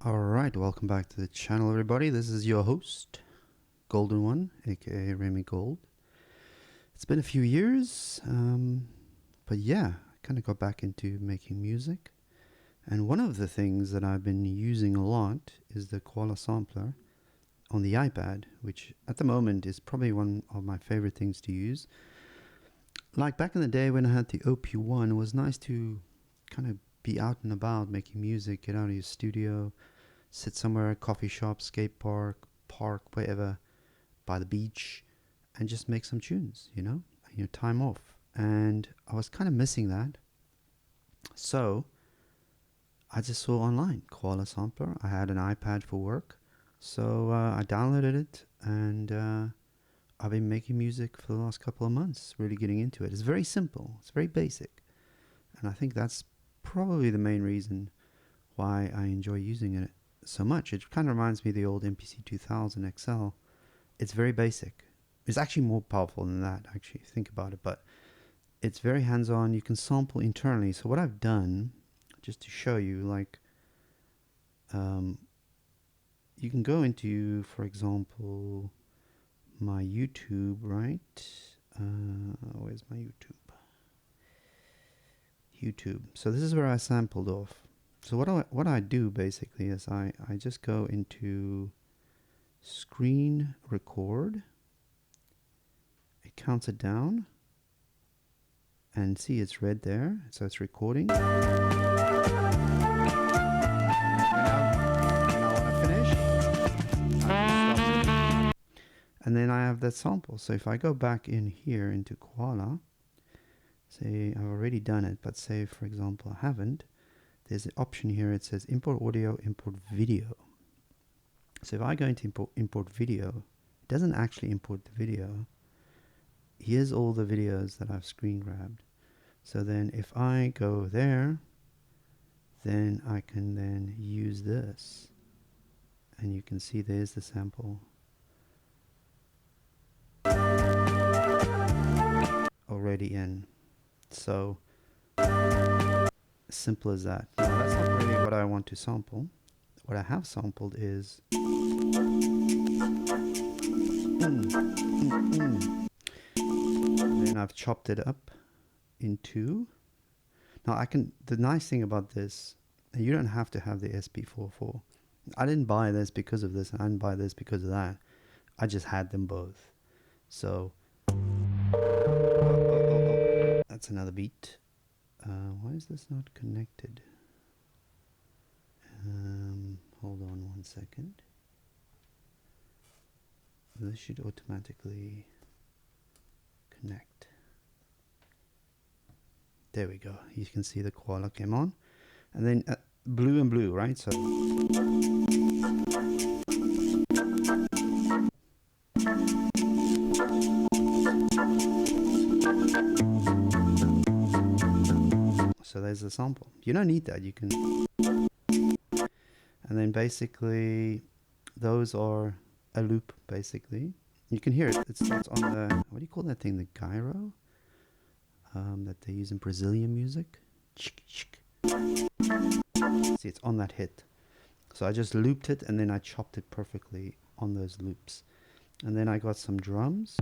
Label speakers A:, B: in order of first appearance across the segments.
A: Alright, welcome back to the channel, everybody. This is your host, Golden One, aka Remy Gold. It's been a few years, but yeah, I kind of got back into making music. And one of the things that I've been using a lot is the Koala sampler on the iPad, which at the moment is probably one of my favorite things to use. Like back in the day when I had the OP1, it was nice to kind of be out and about making music, get out of your studio, sit somewhere, a coffee shop, skate park, wherever, by the beach, and just make some tunes, you know, your time off. And I was kind of missing that. So I just saw online, Koala sampler. I had an iPad for work. So I downloaded it, and I've been making music for the last couple of months, really getting into it. It's very simple. It's very basic. And I think that's probably the main reason why I enjoy using it so much. It kind of reminds me of the old MPC 2000 XL. It's very basic. It's actually more powerful than that, actually, think about it. But it's very hands-on. You can sample internally. So what I've done, just to show you, like, you can go into, for example, my YouTube, right? Where's my YouTube? So this is where I sampled off. So what I do basically is I just go into screen record. It counts it down, and see it's red there, so it's recording. When I want to finish, I stop it. And then I have that sample. So if I go back in here into Koala, say I've already done it, but say for example I haven't, there's an option here. It says import audio, import video. So if I go into import video, it doesn't actually import the video. Here's all the videos that I've screen grabbed. So then if I go there, then I can then use this, and you can see there's the sample already in. So simple as that. Now that's not really what I want to sample. What I have sampled is then I've chopped it up into. Now I can, the nice thing about this, you don't have to have the SP-44. I didn't buy this because of this, and I didn't buy this because of that. I just had them both. So that's another beat. Why is this not connected? Hold on 1 second. This should automatically connect. There we go. You can see the Koala came on, and then blue and blue, right? So plays the sample. You don't need that. You can, and then basically those are a loop. Basically, you can hear it. It starts on the, what do you call that thing? The gyro that they use in Brazilian music. See, it's on that hit. So I just looped it and then I chopped it perfectly on those loops. And then I got some drums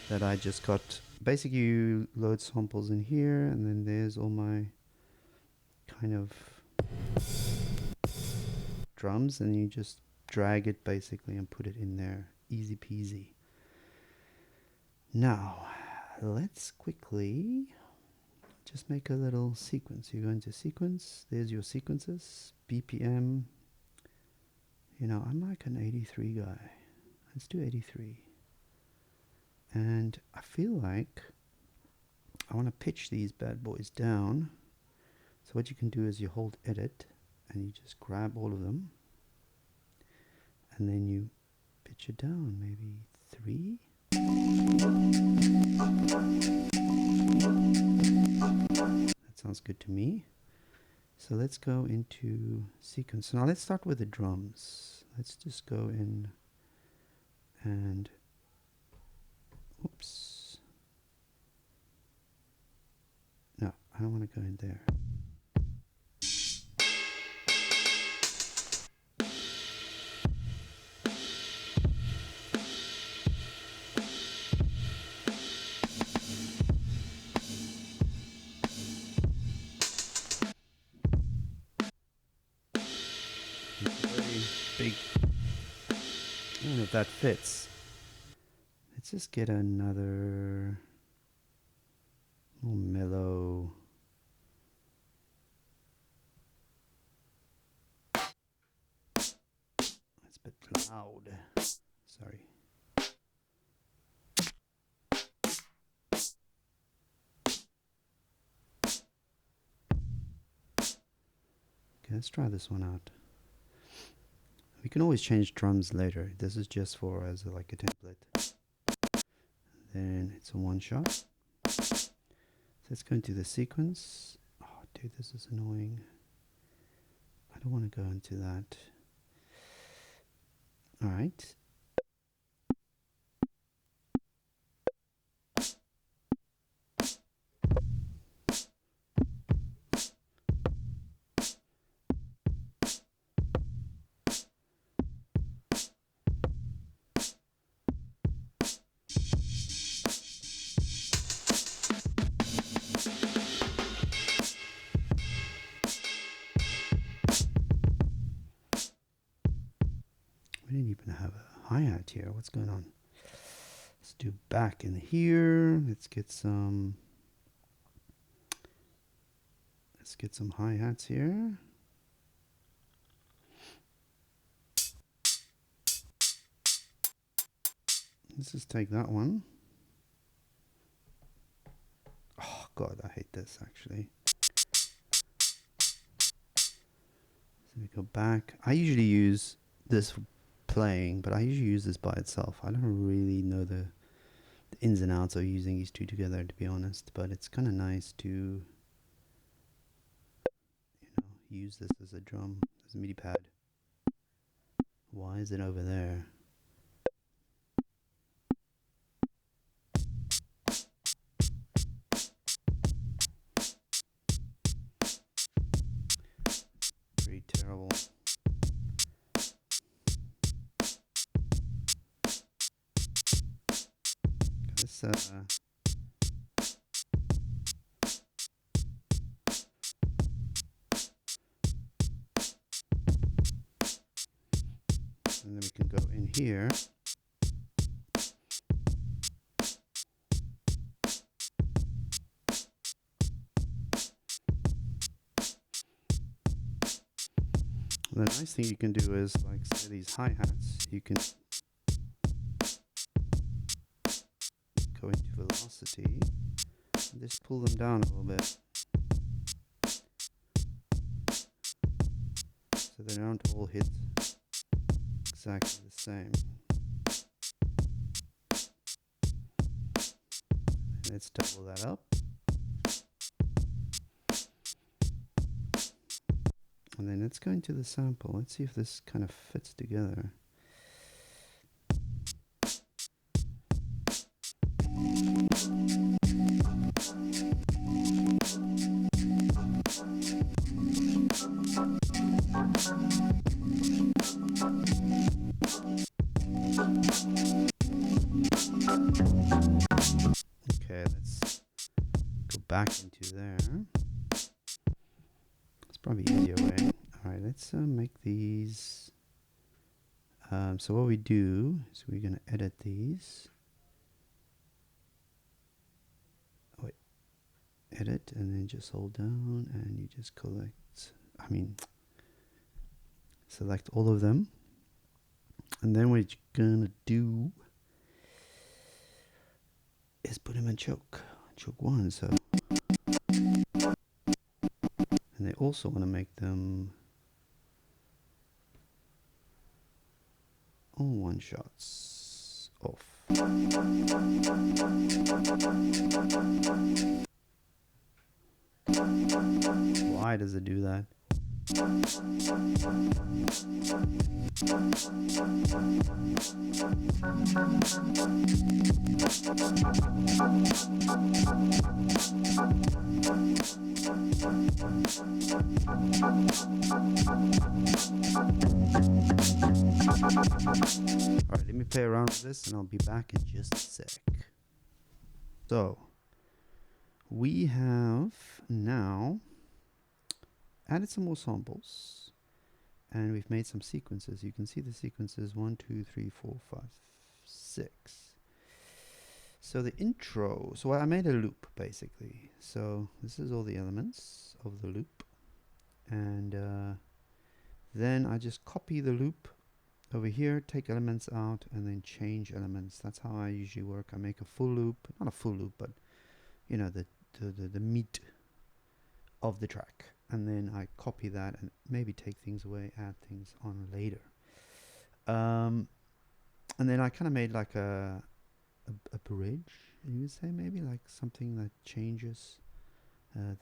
A: that I just got. Basically, you load samples in here, and then there's all my kind of drums, and you just drag it basically and put it in there. Easy peasy. Now, let's quickly just make a little sequence. You go into sequence, there's your sequences, BPM. You know, I'm like an 83 guy. Let's do 83. And I feel like I want to pitch these bad boys down. So what you can do is you hold edit and you just grab all of them. And then you pitch it down, maybe 3. That sounds good to me. So let's go into sequence. Now let's start with the drums. Let's just go in and, oops. No, I don't want to go in there. Big. I don't know if that fits. Let's just get another more mellow. That's a bit loud. Sorry. Okay, let's try this one out. We can always change drums later. This is just for as like a template. Then it's a one shot. So let's go into the sequence. Oh, dude, this is annoying. I don't want to go into that. All right. We didn't even have a hi-hat here. What's going on? Let's do back in here. Let's get some hi-hats here. Let's just take that one. Oh God, I hate this actually. So we go back. I usually use this for playing, but I usually use this by itself. I don't really know the ins and outs of using these two together, to be honest, but it's kind of nice to, you know, use this as a drum, as a MIDI pad. Why is it over there? Pretty terrible. This and then we can go in here. The nice thing you can do is, like, say these hi-hats, you can go into velocity and just pull them down a little bit so they don't all hit exactly the same. Let's double that up. And then let's go into the sample. Let's see if this kind of fits together. Okay, let's go back into there. It's probably easier way. All right, let's make these. So what we do is we're going to edit these. Wait, edit, and then just hold down, and you just select all of them. And then what you're going to do is put them in choke 1. So, and they also want to make them all one shots off. Why does it do that? Alright, let me play around with this and I'll be back in just a sec. So, we have now added some more samples and we've made some sequences. You can see the sequences 1, 2, 3, 4, 5, 6. So the intro, so I made a loop basically. So this is all the elements of the loop, and then I just copy the loop over here, take elements out, and then change elements. That's how I usually work. I make a full loop, not a full loop, but you know, the meat of the track, and then I copy that and maybe take things away, add things on later. And then I kind of made like a bridge, you would say, maybe like something that changes the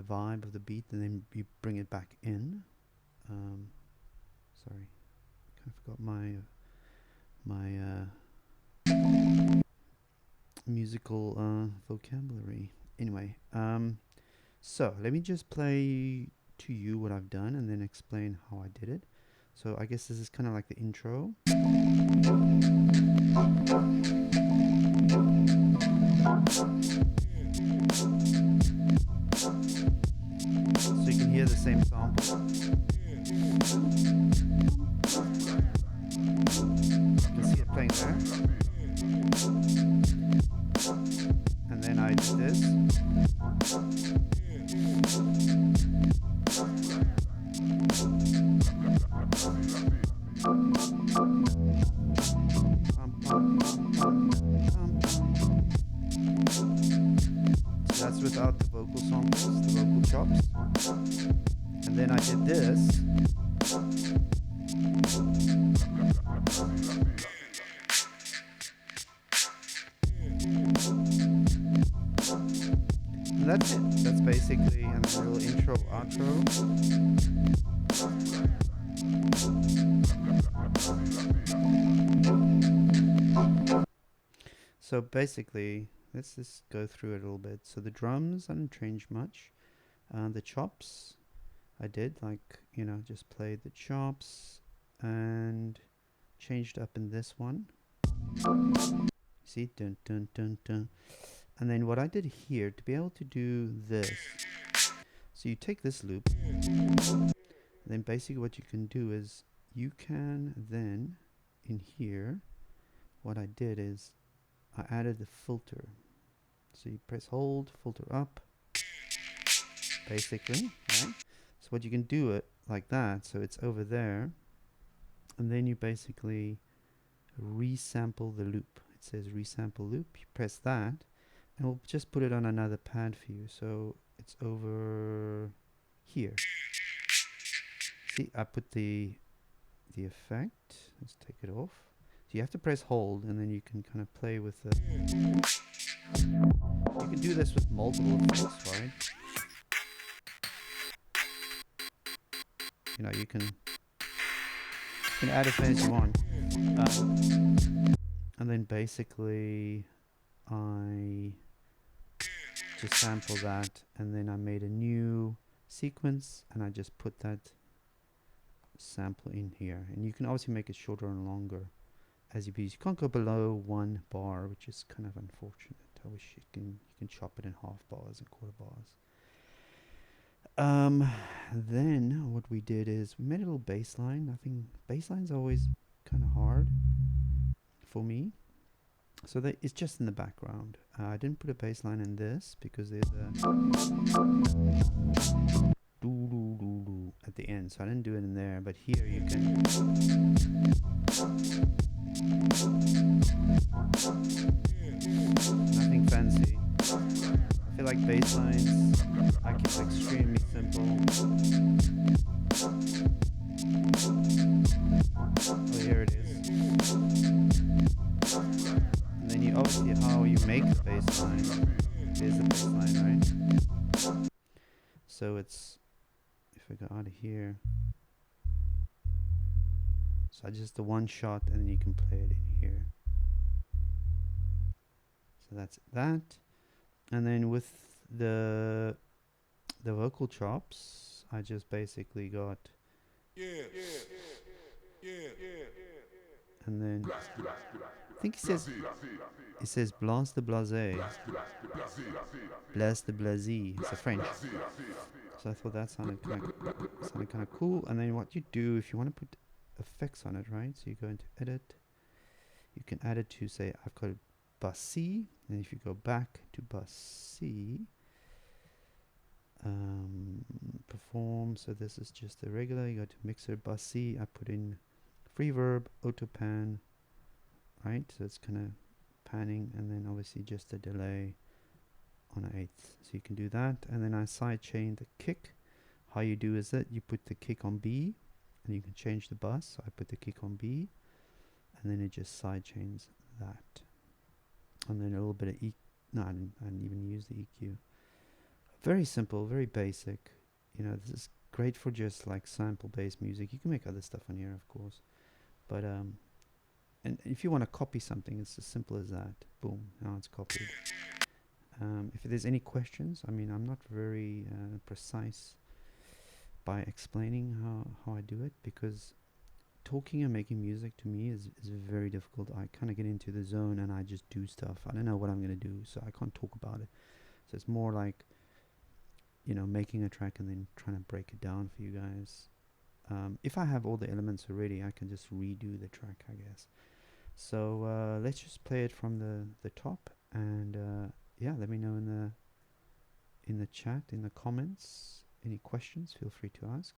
A: vibe of the beat, and then you bring it back in. Sorry, kind of forgot my musical vocabulary. Anyway, so let me just play to you what I've done and then explain how I did it. So I guess this is kind of like the intro. So you can hear the same sample. You can see it playing there. And then I did this. So that's without the vocal samples, the vocal chops. And then I did this. And that's it. That's basically a little intro, outro. So basically, let's just go through it a little bit. So the drums, I didn't change much. The chops, I did, like, you know, just played the chops and changed up in this one. See, dun dun dun dun. And then what I did here, to be able to do this, so you take this loop, and then basically what you can do is, you can then, in here, what I did is, I added the filter. So you press hold, filter up, basically, right? So what you can do it like that, so it's over there, and then you basically resample the loop. It says resample loop, you press that, and we'll just put it on another pad for you. So it's over here. See, I put the effect. Let's take it off. So you have to press hold, and then you can kind of play with the can do this with multiple effects, right? You know, you can add as many as you want. And then basically I just sample that, and then I made a new sequence and I just put that sample in here. And you can obviously make it shorter and longer as you please. You can't go below 1 bar, which is kind of unfortunate. I wish you can chop it in half bars and quarter bars. Then what we did is we made a little bass line. I think bass line's always kind of hard for me, so that it's just in the background. I didn't put a bass line in this because there's a doo doo doo doo at the end, so I didn't do it in there. But here you can. Nothing fancy. I feel like bass lines, I keep it extremely simple. Oh, here it is. And then you obviously how you make the bass line. There's the bass line, right? So it's, if I go out of here, so just the one shot and then you can play it in here. So that's that. And then with the vocal chops, I just basically got and then I think it says Blanc de Blasé, Blas de Blasé. It's a French. So I thought that sounded kind of cool. And then what you do if you want to put effects on it, right? So you go into edit. You can add it to, say, I've got bus C, and if you go back to bus C, perform, so this is just the regular, you go to mixer bus C, I put in free verb, auto pan, right, so it's kind of panning, and then obviously just a delay on an eighth, so you can do that. And then I sidechain the kick. How you do is that you put the kick on B, and you can change the bus, so I put the kick on B, and then it just sidechains that. And then a little bit of no, I didn't even use the EQ. Very simple, very basic. You know, this is great for just like sample-based music. You can make other stuff on here, of course. But and if you want to copy something, it's as simple as that. Boom, now it's copied. If there's any questions, I mean, I'm not very precise by explaining how I do it, because talking and making music to me is very difficult. I kind of get into the zone and I just do stuff. I don't know what I'm going to do, so I can't talk about it. So it's more like, you know, making a track and then trying to break it down for you guys. If I have all the elements already, I can just redo the track, I guess. So let's just play it from the top, and yeah, let me know in the chat, in the comments, any questions, feel free to ask.